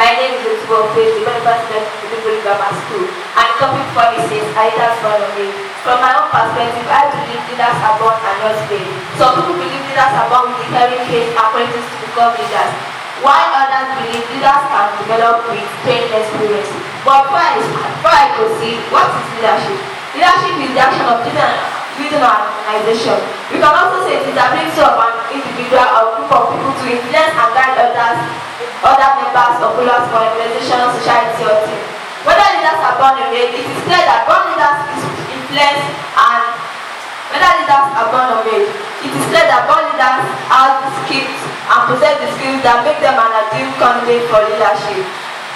My name is Otubo Faith, the Medical Student of the Grammar School, and the topic for me says, leaders born of age. From my own perspective, I believe leaders are born and not made. Some people believe leaders are born with inherent traits and qualities to become leaders, while others believe leaders can develop with training experience. But before I proceed, what is leadership? Leadership is the action of leading an organization. We can also say it is the ability of an individual or group of people to influence and guide other members of followers for organization, society, or team. Whether leaders are born or made, it is clear that born leaders is influence and whether leaders are born or made, it is clear that born leaders have the skills and possess the skills that make them an ideal candidate for leadership.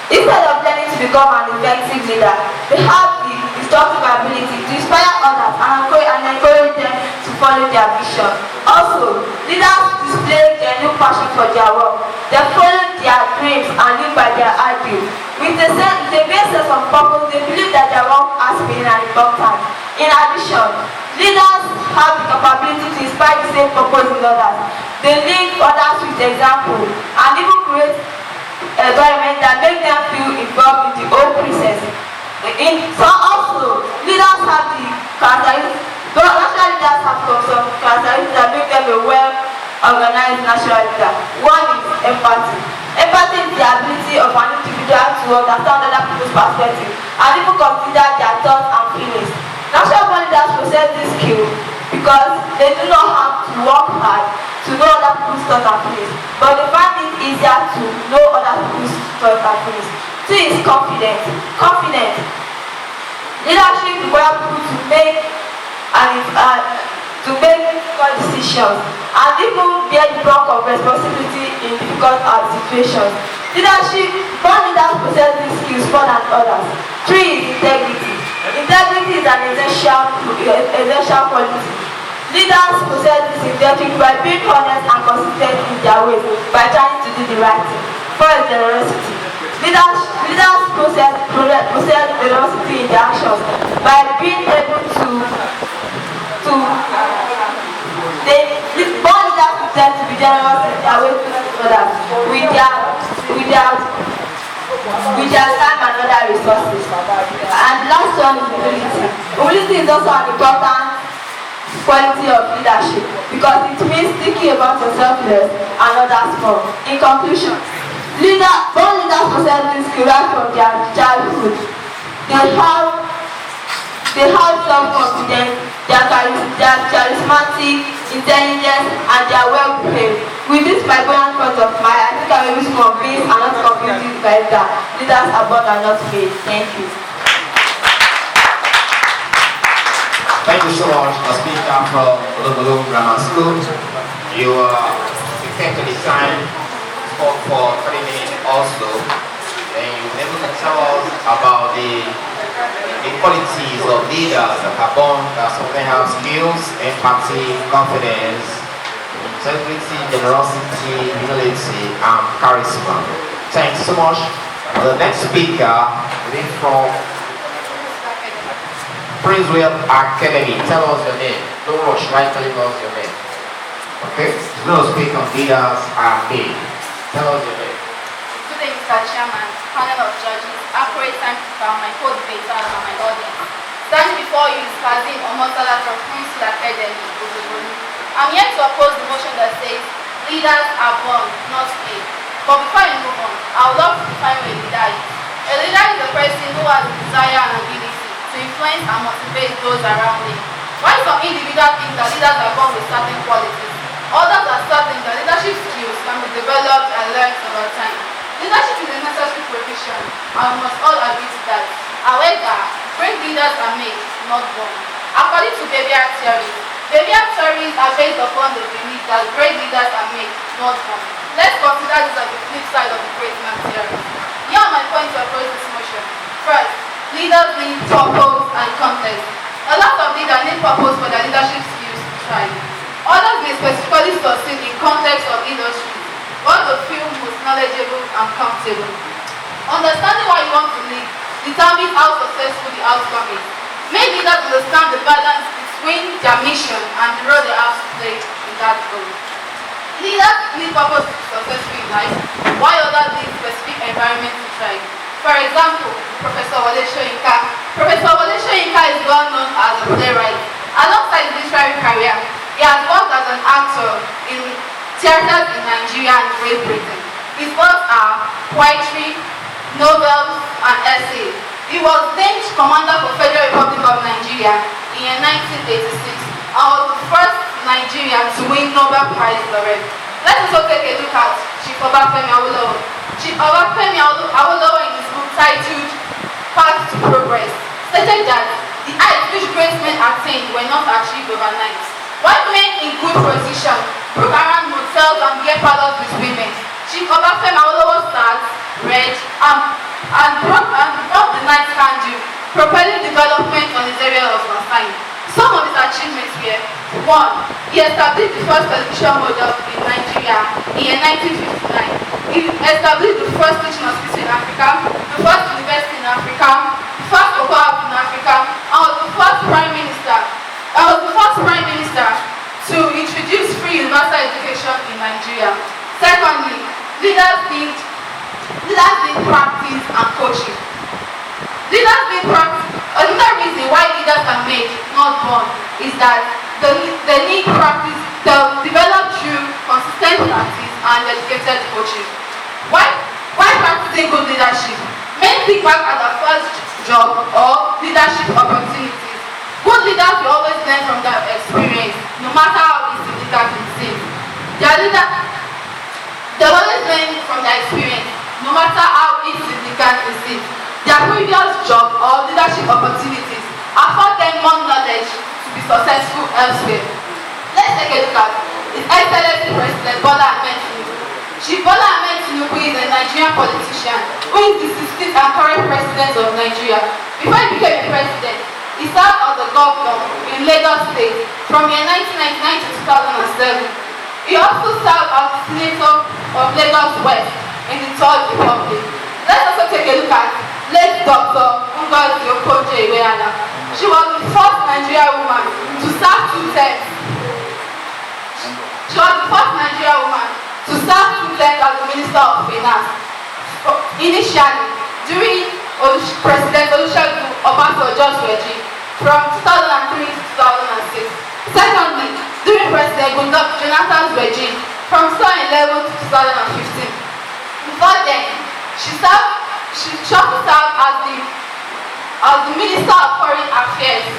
Instead of learning to become an effective leader, they have the instructive ability to inspire others and encourage them to follow their vision. Also, leaders display genuine passion for their work. They follow their dreams and live by their ideals. With a great sense of purpose, they believe that their work has been an important. In addition, leaders have the capability to inspire the same purpose in others. They lead others with example and even create environment that make them feel involved in the whole process. So also, leaders have the characteristics, national leaders have some characteristics that make them a well-organized national leader. One is empathy. Empathy is the ability of an individual to understand other people's perspective and even consider their thoughts and feelings. National leaders possess this skill because they do not have to work hard to know other people's thoughts and feelings, but they find it easier to know other people's thoughts and feelings. Two is confidence. Leadership requires people to make difficult decisions and even bear the brunt of responsibility in difficult situations. Born leaders possess these skills more than others. Three is integrity. Integrity is an essential quality. Leaders possess this integrity by being honest and consistent in their ways, by trying to do the right thing. Four is generosity. Leaders possess generosity in their actions by being able to born leaders possess to be generous in their ways to others with their time and other resources. And the last one is humility. Humility is also an important quality of leadership because it means thinking about yourself less and others more. In conclusion, born leaders possess this skill right from their childhood. They have self-confidence, they are charismatic, intelligent, and they are well behaved. With this my point of mind, I think I'm able to convince and not convince you guys that leaders are born and not made. Thank you. Thank you so much, a speaker from Ologolo Grammar School. You kept the time for 30 minutes also, and you were able to tell us about the qualities of leaders that are born, that something have skills, empathy, confidence, integrity, generosity, humility, and charisma. Thanks so much. The next speaker is from Prince William Academy. Tell us your name. Don't rush, right? Telling us your name. Okay? We're going to speak on leaders are made. Tell us your name. Good day, Mr. Chairman, panel of judges, accurate time to found my co-debaters and my audience. Standing before you is Kazim Omotala from Prince William Academy, Ogboni. I'm here to oppose the motion that says leaders are born, not made. But before I move on, I would love to define what a leader is. A leader is a person who has a desire and ability to influence and motivate those around him. While some individuals think that leaders are born with certain qualities, others are certain that leadership skills can be developed and learned over time. Leadership is a necessary provision, and we must all agree to that. However, great leaders are made, not born. According to behavioral theories are based upon the belief that great leaders are made, not born. Let's consider this as the flip side of the great man theory. Here are my points to oppose this motion. First, leaders need purpose and context. A lot of leaders need purpose for their leadership skills to thrive. Others may specifically succeed in context of industry, what they feel most knowledgeable and comfortable. Understanding why you want to lead determines how successful the outcome is. Make leaders understand the balance between their mission and the role they have to play in that goal. Leaders need purpose to be successful in life, while others need specific environment to thrive. For example, Professor Wole Soyinka. Professor Wole Soyinka is well known as a playwright. Alongside his literary career, he has worked as an actor in theaters in Nigeria and Great Britain. His works are poetry, novels, and essays. He was named Commander for Federal Republic of Nigeria in 1986 and was the first Nigerian to win Nobel Prize laureate. Let's also take a look at Chief Obafemi Awolowo. Chief Obafemi Awolowo in his book titled Path to Progress stated that the heights which great men attained were not achieved overnight. While men in good position broke around motels and beer parlors with women, Chief Obafemi Awolowo sat, read, and brought the night candle, propelling development on his area of concern. Some of his achievements were: 1. He established the first television model in Nigeria in 1959. He established the first teaching hospital in Africa, the first university in Africa, the first cocoa house in Africa, and was the first prime minister to introduce free universal education in Nigeria. Secondly, leaders need practice and coaching. Another reason why leaders are made, not born, is that they need practice, they'll develop through consistent practice and dedicated coaching. Why practicing good leadership? Men pick back at their first job or leadership opportunities. Good leaders will always learn from their experience, no matter how insignificant it seems. They always learn from their experience, no matter how insignificant it seems. Their previous job or leadership opportunities afford them more knowledge to be successful elsewhere. Let's take a look at His Excellency President Bola Ahmed Tinubu. Chief Bola Ahmed Tinubu is a Nigerian politician who is the 16th and current president of Nigeria. Before he became a president, he served as a governor in Lagos State from year 1999 to 2007. He also served as senator of Lagos West in the Third Republic. Let's also take a look at late Dr. Ngozi Okonjo-Iweala. She was the first Nigerian woman to serve 2 terms. She was the first Nigerian woman to serve 2 terms as the Minister of Finance. Initially, during President Olusegun Obasanjo's regime from 2003 to 2006. Secondly, during President Goodluck Jonathan's regime from 2011 to 2015. Before then, she also served as the Minister of Foreign Affairs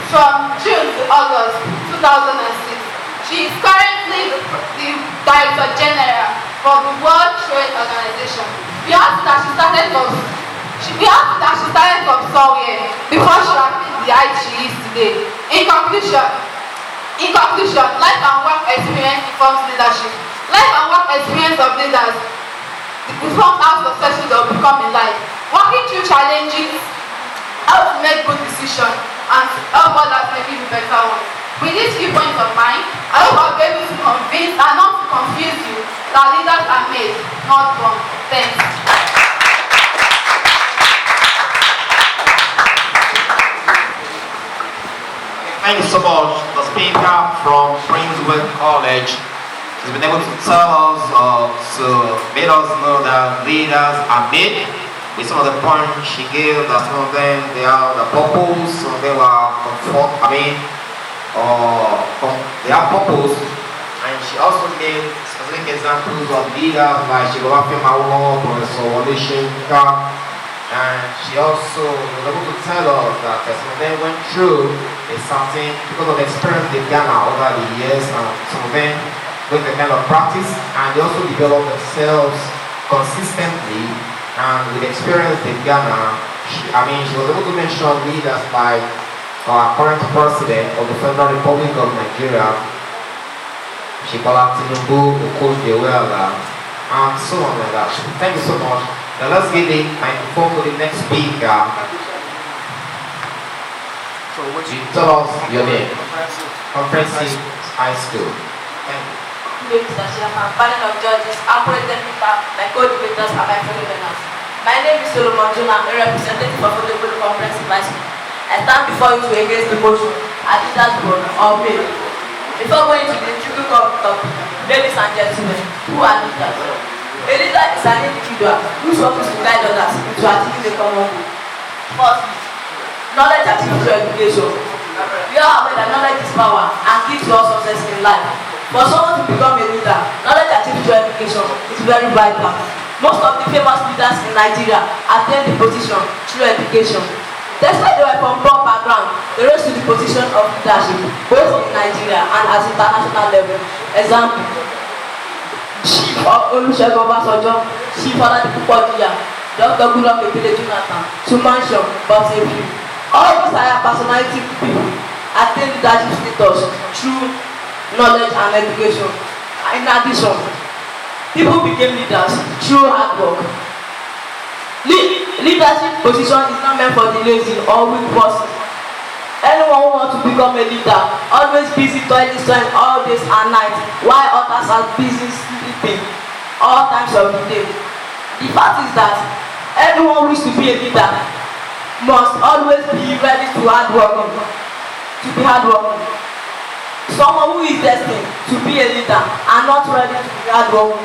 from June to August 2006. She is currently the Director General for the World Trade Organization. We asked that she started from somewhere before she achieved the height she is today. In conclusion, life and work experience informs leadership. Life and work experience of leaders informs how successful they will become in life. Working through challenges helps make good decisions and help others make even better ones. With these few points of mine, I hope I'll be able to convince and not to confuse you that leaders are made, not born. Thanks. Thank you so much. The speaker from Princeton College has been able to tell us, to make us know that leaders are made. With some of the points she gave, that some of them they are the purpose, some of them are they have purpose. And she also gave specific examples of leaders like Obafemi Awolowo, Professor Wole Soyinka, and she also was able to tell us that some of them went through something because of the experience they've gathered over the years, and some of them with the kind of practice, and they also develop themselves consistently, and with the experience they've gathered. She was able to mention leaders like our current president of the Federal Republic of Nigeria, Bola Tinubu, Okonjo-Iweala, and so on like that. Thank you so much. Now let's give the microphone to the next speaker. So what you tell us your name? Comprehensive High School. Thank you. Mr. Chairman, panel of judges, operator, my co-debaters, and my fellow learners. My name is Solomon Juna, a representative of the Comprehensive High School. I stand before you to against the motion, as leaders born or made. Before going to the difficult topic, ladies and gentlemen, who are leaders? A leader is an individual whose work is to guide others into achieving a common goal. Firstly, knowledge and spiritual education. We are aware that knowledge is power and key to all success in life. For someone to become a leader, knowledge and spiritual education is very vital. Most of the famous leaders in Nigeria attained the position through education. Despite they were from poor background, they rose to the position of leadership, both in Nigeria and at international level. Example, Chief Olusegun Obasanjo, Chief Oladipo Oduya, Dr. Goodluck Ebele Jonathan, to mention but a few. All these higher personality people attain leadership status through knowledge and education. In addition, people became leaders through hard work. Leadership position is not meant for the lazy or weak person. Anyone who wants to become a leader always busy toiling all days and nights, while others are busy sleeping all times of the day. The fact is that anyone who wishes to be a leader must always be ready to be hardworking. Someone who is destined to be a leader and not ready to be hardworking.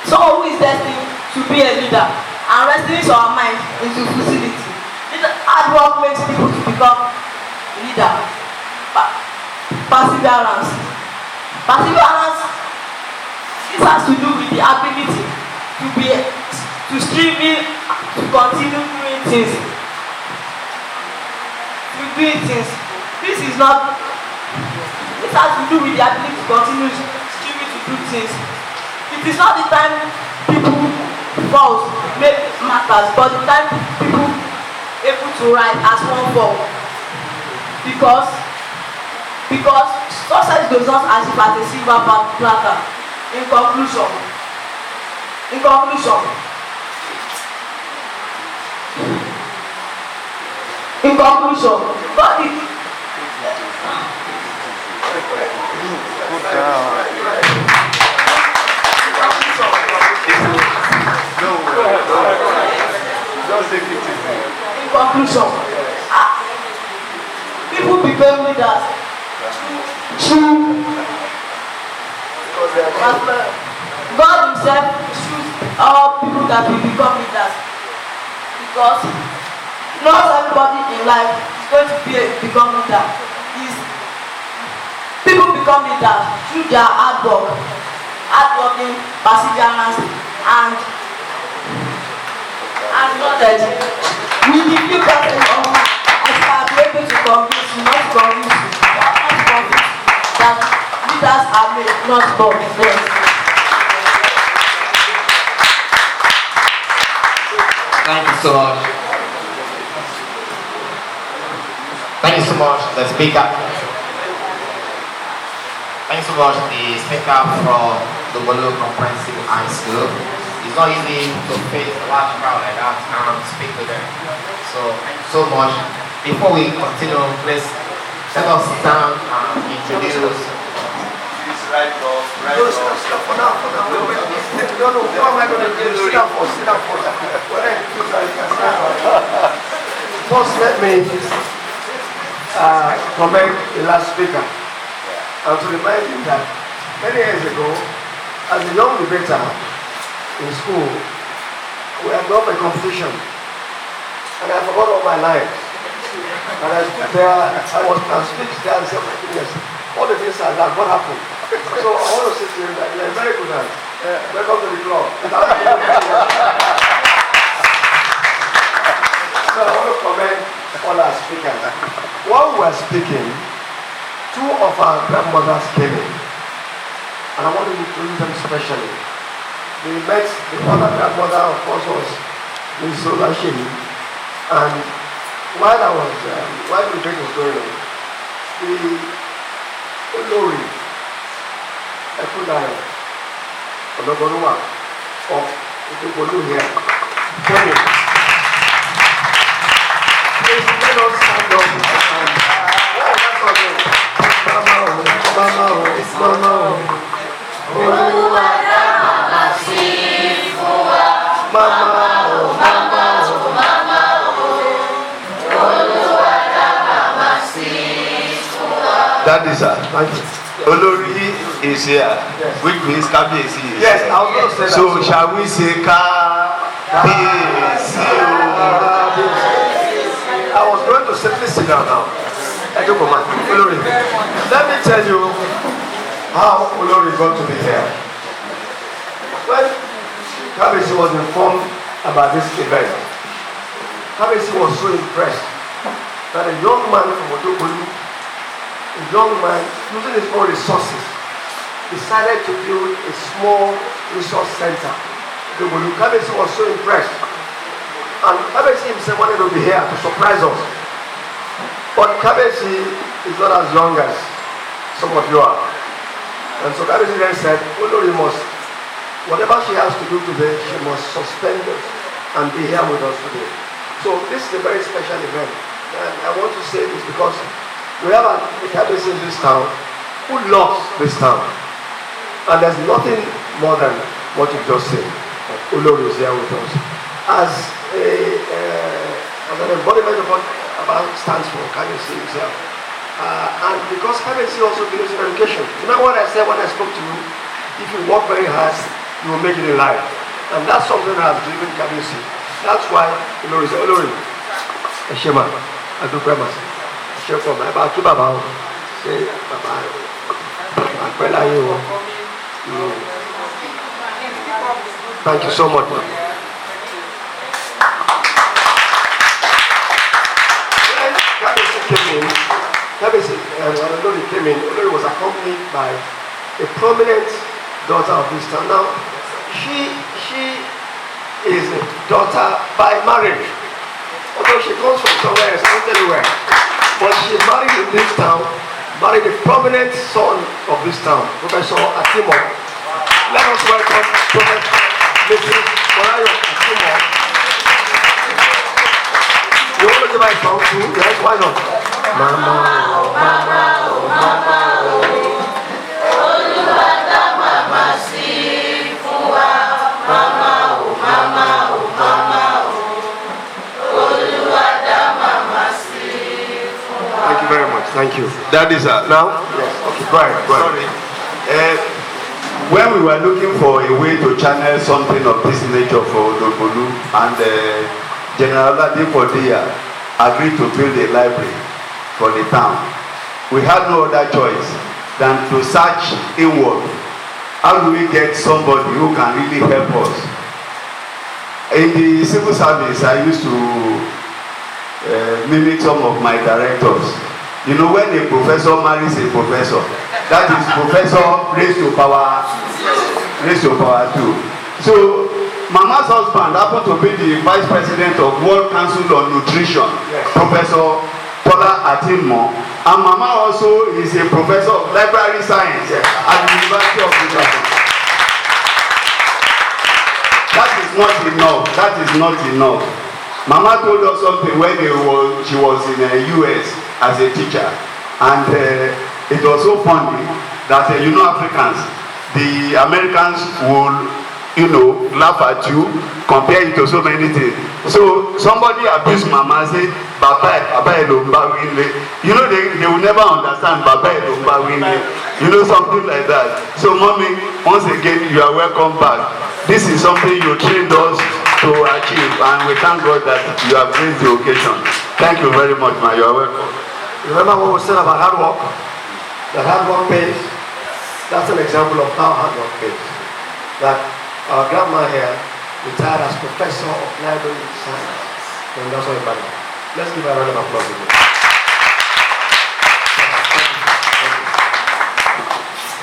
Someone who is destined to be a leader and resting our mind into facility. Hard work makes people to become leader. Perseverance. This has to do with the ability to strive to continue doing things. This has to do with the ability to continue striving to do things. It is not the time people fall make matters, but the time people able to rise as one fall. Because success does not achieve at a silver platter. In conclusion, God is in conclusion, people become leaders through God himself choose all people that will become leaders, because not everybody in life is going to become leader. People become leaders through their hardworking, perseverance, and knowledge. With the few person of man, I shall be able to convince you, not that leaders are made, not born. Thank you so much. Thank you so much, the speaker. Thanks so much, the speaker from the Bolu Comprehensive High School. It's not easy to face a large crowd like that and speak to them. So, thank you so much. Before we continue, please let us sit down and introduce. Right off. For now. No, what am I going to do? Sit down first. First, let me commend the last speaker. And to remind you that many years ago, as a young debater in school, we had done a competition. And I forgot all my lines. And I stood there, I was transfixed there and said, oh my goodness, all the things like that, what happened? So I want to say to him that you're a very good man. Welcome to the club. So I want to commend all our speakers. While we were speaking, two of our grandmothers came in. And I want to introduce them specially. We met the other grandmother, of course, was Mrs. Oseni. And while the debate was going on, the Olori Ekudayo Ologoluwa of Ikebolu here came in. Please let us stand up and Olúwa dá màmá sí fún wa. Màmá o, Olúwa dá màmá That is her. Thank you. Olori is here, Yes. which means Kabiyesi is Yes, here. I was going to say that. So shall we say Kabiyesi? I was going to simply sit down now. Thank you, Mama. Olori, let me tell you how Olori got to be here. When Kabiyesi was informed about this event, Kabiyesi was so impressed that a young man from Odogolu, a young man using his own resources, decided to build a small resource center. Odogolu. Kabiyesi was so impressed. And Kabiyesi himself wanted to be here to surprise us. But Kabiyesi is not as young as some of you are. And so Kabiyesi then said, Olori must, whatever she has to do today, she must suspend it and be here with us today. So this is a very special event. And I want to say this because we have a Kabiyesi in this town who loves this town. And there's nothing more than what you just said. Olori is here with us. As an embodiment of what about stands for, Kabiyesi himself. And because Kabiyesi also believes in education. Remember what I said when I spoke to you? If you work very hard, you will make it in life. And that's something that has driven Kabiyesi. That's why Olori said, Olori, Eshema, Adukwema, Shekoma, about two Baba, say Baba, Akwela you. Thank you so much. When Kabiyesi came in, Olori was accompanied by a prominent daughter of this town. Now, she is a daughter by marriage. Although she comes from somewhere else, not anywhere. But she married in this town, married a prominent son of this town, Professor Atimo. Let us welcome Professor Mrs. Morayo Atimo. You want to give my song too? Yes, why not? Mama, oh, mama, oh, mama, oh. Oluwada mama si fún wa. Mama, oh, mama, oh, mama, oh. Oluwada mama si fún wa. Thank you very much. Thank you. That is her. Now? Yes. Okay, go ahead. Go ahead. Sorry. When we were looking for a way to channel something of this nature for Odogolu, and General Oladepodia agreed to build a library for the town, we had no other choice than to search inward. How do we get somebody who can really help us? In the civil service, I used to mimic some of my directors. You know, when a professor marries a professor, that is professor raised to power 2. So Mama's husband happened to be the vice president of World Council on Nutrition, yes. Professor Tola Atimo, and Mama also is a professor of library science, yes, at the University of Ibadan. That is not enough. That is not enough. Mama told us something when she was in the US as a teacher, and it was so funny that Africans, the Americans will laugh at you, compare it to so many things. So somebody abused Mama, say Baba Elomba Winle. They will never understand Baba Elomba Winle. Something like that. So mommy, once again you are welcome back. This is something you trained us to achieve, and we thank God that you have raised the occasion. Thank you very much, ma. You are welcome. Remember what we said about hard work? That hard work pays. That's an example of how hard work pays. That our grandma here retired as professor of library science. And that's what it. Let's give her a round of applause again.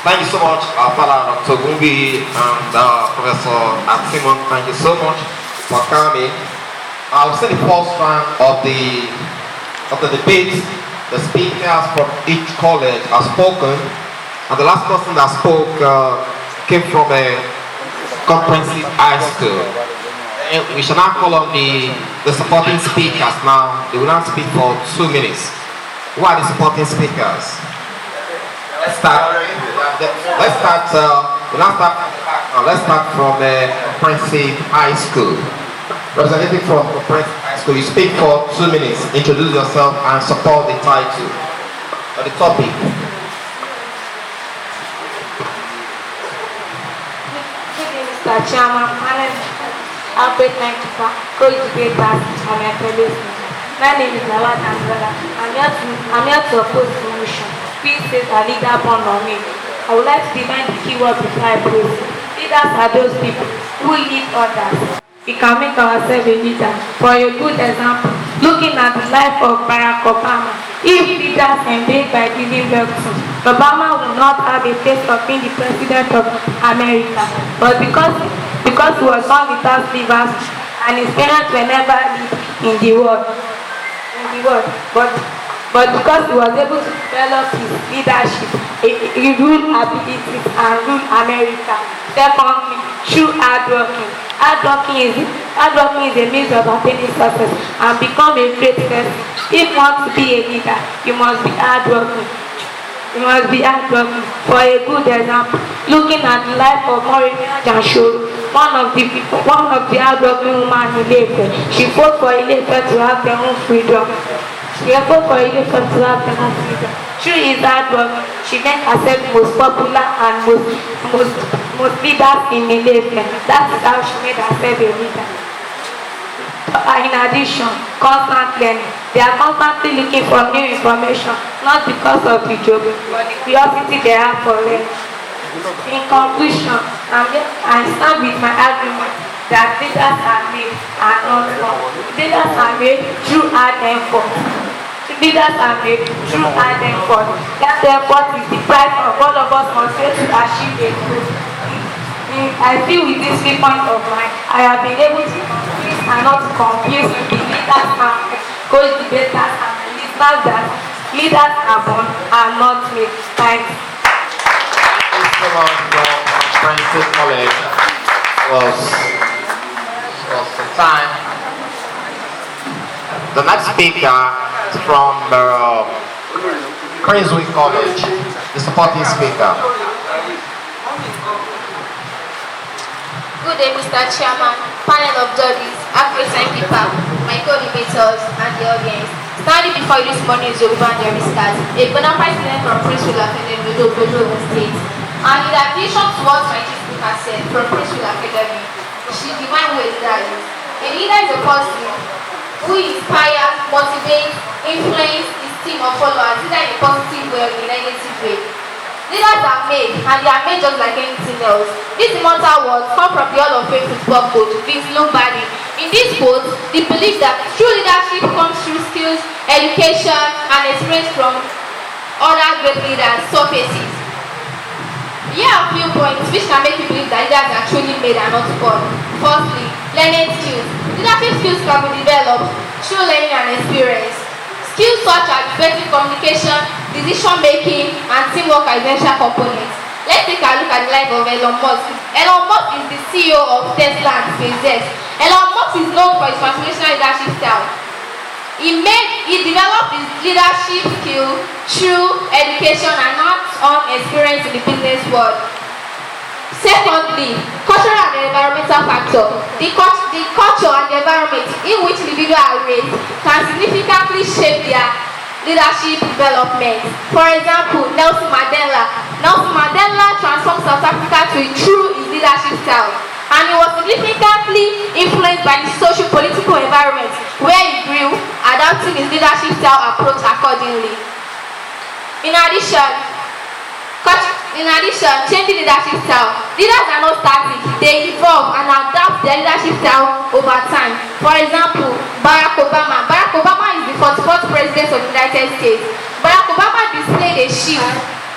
Thank you so much, Father Dr. Gumbi and Professor Atimo. Thank you so much for coming. I'll say the first round of the debate. The speakers from each college have spoken, and the last person that spoke came from a comprehensive high school. And we shall now call on the supporting speakers now. They will now speak for 2 minutes. Who are the supporting speakers? Let's start from comprehensive high school. Representative from comprehensive high school, you speak for 2 minutes. Introduce yourself and support the title or the topic. Mr. Chairman, panel, outbreak keeper, co-debaters, and my fellow students. My name is Lala Tanzala. I'm here to oppose the motion. Peace says a leader born on me. I would like to define the keyword before I proceed. Leaders are those people who lead others. We can make ourselves a leader. For a good example, looking at the life of Barack Obama, if leaders engaged by giving birth to, Obama would not have a taste of being the president of America. But because he was born without livers and his parents were never lived in the world, but because he was able to develop his leadership, he ruled abilities and ruled America. Secondly, through hard working. Hard working is a means of attaining success and become a great person. If you want to be a leader, you must be hardworking. For a good example, looking at the life of Moremi Janshoro, one of the hardworking women in Ilefe. She fought for Ilefe to have their own freedom. Through his hard work, she made herself most popular and most leaders in Ilefe. That is how she made herself a leader. In addition, constant learning. They are constantly looking for new information, not because of the job, but the curiosity they have for learning. In conclusion, I stand with my argument that leaders are made and not born. Leaders are made through hard effort. That effort is the price of all of us must pay to achieve a goal. I feel with this viewpoint of mine, I have been able to confuse and not to confuse the leaders and co-debaters and the listeners that leaders are born and not made. Thanks. Thank you so much for Francis College. Was the time. The next speaker is from Cranswick College, the supporting speaker. Good day, Mr. Chairman, panel of judges, African people, my co-debaters, and the audience. Standing before you this morning is Yoruba and Yoruba, a bona fide student from Prince William Academy, Ogun State. And in addition to what my chief speaker said from Prince William Academy, she defined what a leader is. A leader is a person who inspires, motivates, influences his team of followers, either in a positive way or in a negative way. Leaders are made, and they are made just like anything else. These immortal words come from the Hall of Fame football coach, Vince Lombardi. In this quote, they believe that true leadership comes through skills, education, and experience from other great leaders' surfaces. Here are a few points which can make you believe that leaders are truly made and not born. Firstly, learning skills. Leadership skills can be developed through learning and experience. Skills such as effective communication, decision making, and teamwork are essential components. Let's take a look at the life of Elon Musk. Elon Musk is the CEO of Tesla and SpaceX. Elon Musk is known for his transformational leadership style. He developed his leadership skill through education and hands-on experience in the business world. Secondly, cultural and environmental factor. The culture and the environment in which individuals are raised can significantly shape their leadership development. For example, Nelson Mandela. Nelson Mandela transformed South Africa through his leadership style, and he was significantly influenced by the socio-political environment where he grew, adapting his leadership style approach accordingly. In addition, changing leadership style. Leaders are not static, they evolve and adapt their leadership style over time. For example, Barack Obama. Barack Obama is the 44th president of the United States. Barack Obama displayed a shift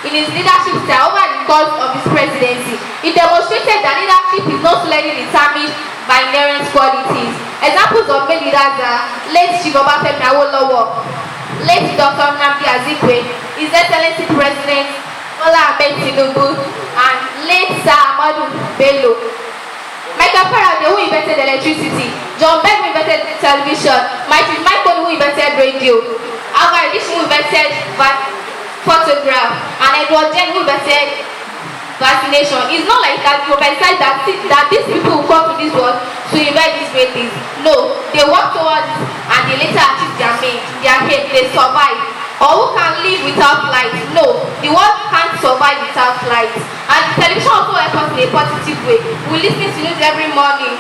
in his leadership style over the course of his presidency. He demonstrated that leadership is not solely determined by inherent qualities. Examples of male leaders are late Chief Obafemi Awolowo, late Dr. Nnamdi Azikiwe, His Excellency President Bola Ahmed Tinubu, and late Sir Ahmadu Bello. Michael Faraday, who invented electricity, John Bell, who invented television, Michael, who invented radio, Alva Edison, who invented photograph, and Edward Jenner, who invented vaccination. It's not like that you decide that these people who come to this world to invent these great things. No, they work towards it and they later achieve their aim, they survive. Or who can live without light? No, the world can't survive without light. And television also helps us in a positive way. We listen to news every morning.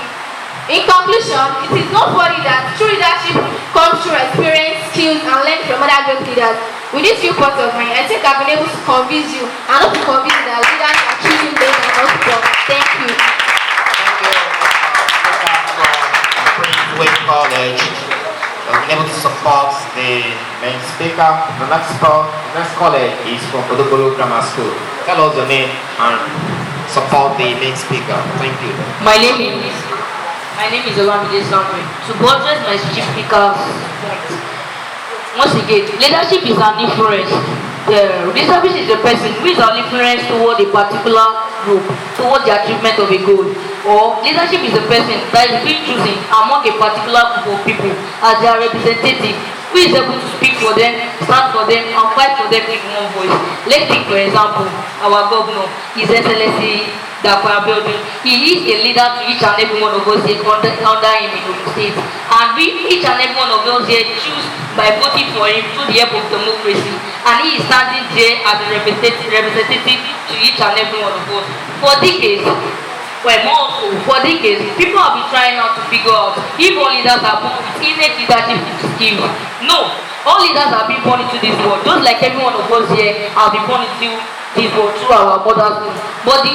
In conclusion, it is noteworthy that true leadership comes through experience, skills, and learning from other great leaders. With this few points of mine, I think I've been able to convince you and not to convince you that leaders are truly made and not born. Thank you. Thank you, College. We've been able to support the main speaker. The next college is from Odogolo Grammar School. Tell us the name and support the main speaker. Thank you. My name is Olamide Samuel. To buttress my chief speaker's point, once again, leadership is an influence. Leadership is a person who is an influence toward a particular group, toward the achievement of a goal. Or leadership is a person that is being chosen among a particular group of people as their representative, who is able to speak for them, stand for them, and fight for them in one voice. Let's take, for example, our governor, His Excellency He is a leader to each and every one of us here under him in the state. And we, each and every one of us here, choose by voting for him through the help of democracy. And he is standing there as a representative to each and every one of us. For decades, people have been trying out to figure out if all leaders are born with innate leadership skills. No, all leaders have been born into this world, just like every one of us here have been born into this world through our mother's womb. But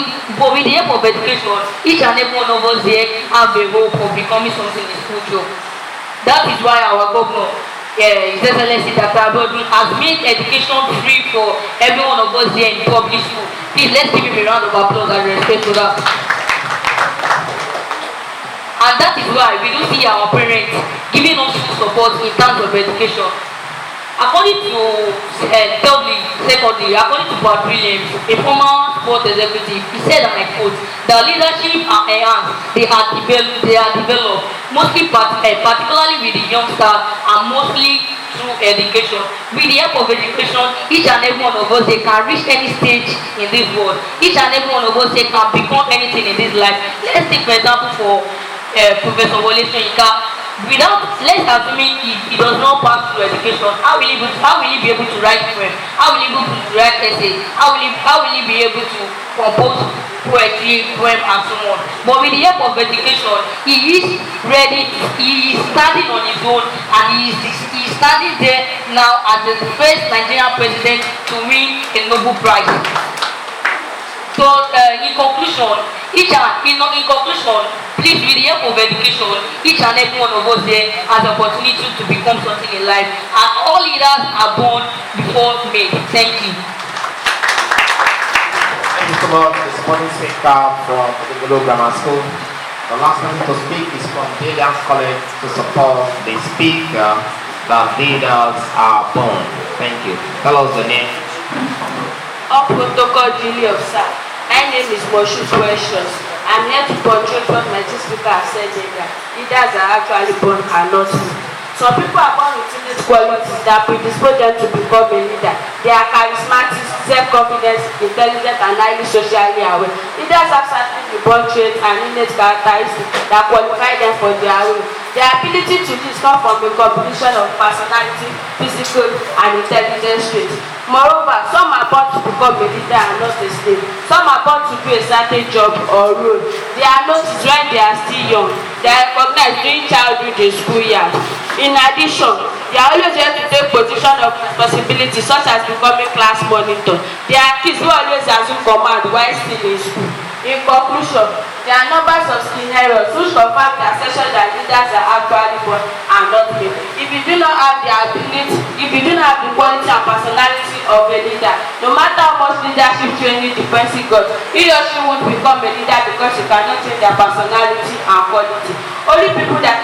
with the help of education, each and every one of us here have a hope of becoming something in the future. That is why our governor, His Excellency has made education free for every one of us here in public school. Please, let's give him a round of applause and respect for that. And that is why we do see our parents giving us full support in terms of education. According to according to Pat Williams, a former sport executive, he said, and I quote, "The leadership are enhanced, they are developed, mostly particularly with the youngsters and mostly through education. With the help of education, each and every one of us they can reach any stage in this world. Each and every one of us they can become anything in this life. Let's take for example for Professor Wole Soyinka. Let's assuming he does not pass through education, how will he be able to write poem? How will he be able to write essay? How will he be able to compose poetry, poem, and so on? But with the help of education, he is ready. He is standing on his own, and he is standing there now as the first Nigerian president to win a Nobel Prize. So, in conclusion, please, with the help of education, each and every one of us there has the opportunity to become something in life. And all leaders are born before made. Thank you. Thank you so much. The supporting speaker from Odogolo Grammar School. The last person to speak is from Delians College to support the speaker that leaders are born. Thank you. Tell us the name. Up protocol duly observed. My name is Moshood Precious. I'm here to portray what my chief speaker has said earlier. Leaders are actually born and not made. Some people are born with these qualities that predispose them to become a leader. They are charismatic, self-confident, intelligent, and highly socially aware. Leaders have certain born traits and innate characteristics that qualify them for their role. Their ability to lead comes from a combination of personality, physical, and intelligence traits. Moreover, some are born to become a leader and not a slave. Some are born to do a certain job or role. They are noticed when they are still young. They are recognized during childhood in schoolyard. In addition, they are always ready to take position of responsibility, such as becoming class monitor. They are kids who always assume command while still in school. In conclusion, there are numbers of scenarios which confirm the assertion that leaders are actually born and not made. If you do not have the ability, if you do not have the quality and personality of a leader, no matter how much leadership training the person got, he or she won't become a leader because you cannot change their personality and quality. Only people that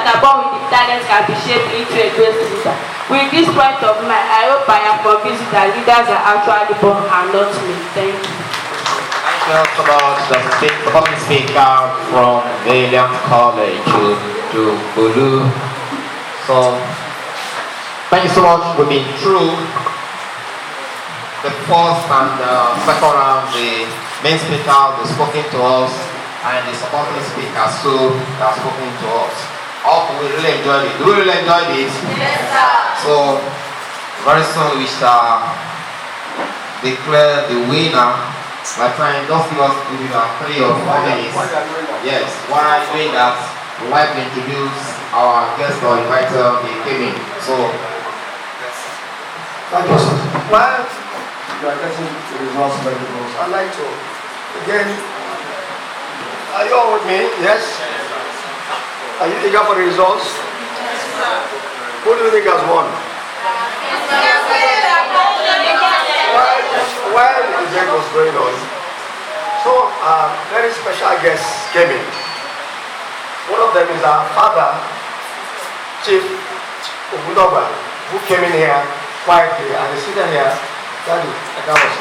are born with the talent can be shaped into a great leader. With this point of mind, I hope I am convinced that leaders are actually born and not made. Thank you. Thank you so much. The public speaker from Delians College to Bulu. So, thank you so much. We've been through the first and second round. The main speaker has spoken to us, and the supporting speaker so has spoken to us. We really enjoyed it. Do we really enjoy this? Yes, sir. So, Very soon we shall declare the winner by trying just give us maybe 3 or 4 minutes. Yes, while doing that, we'd like to introduce our guest or inviter, they came in. So, Thank you, sir. While you are getting the results very close, I'd like to, again, are you all with me? Yes? Are you eager for the results? Who do you think has won? While the event was going on, some very special guests came in. One of them is our father, Chief Ogunoba, who came in here quietly and is sitting here. Daddy, that was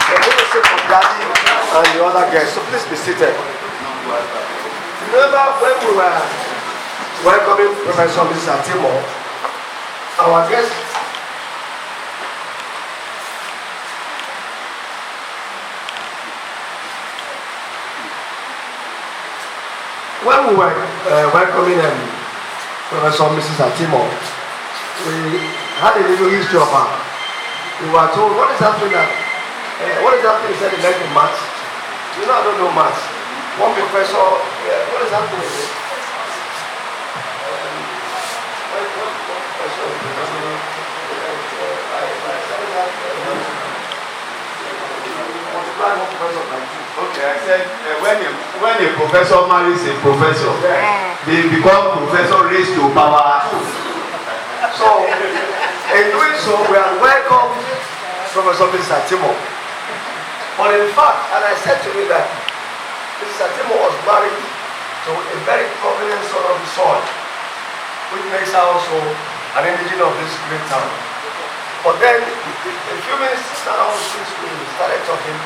we're going to sit from Daddy and the other guests, so please be seated. Remember when we were welcoming Professor Mrs. Atimo, our guest when we were welcoming Professor Mrs. Atimo, we had a little history of her. We were told, what is happening now? What is happening? He said he liked the maths. You know, I don't know maths. One professor, what is happening? Okay, I said when a professor marries a professor, they become professor raised to power 2. So, in doing so, we are welcome Professor Mrs. Atimo. But in fact, and I said to you that Mrs. Atimo was married to a very prominent son of the soil, which makes her also an indigene of this great town. But then, a few minutes now, since we started talking,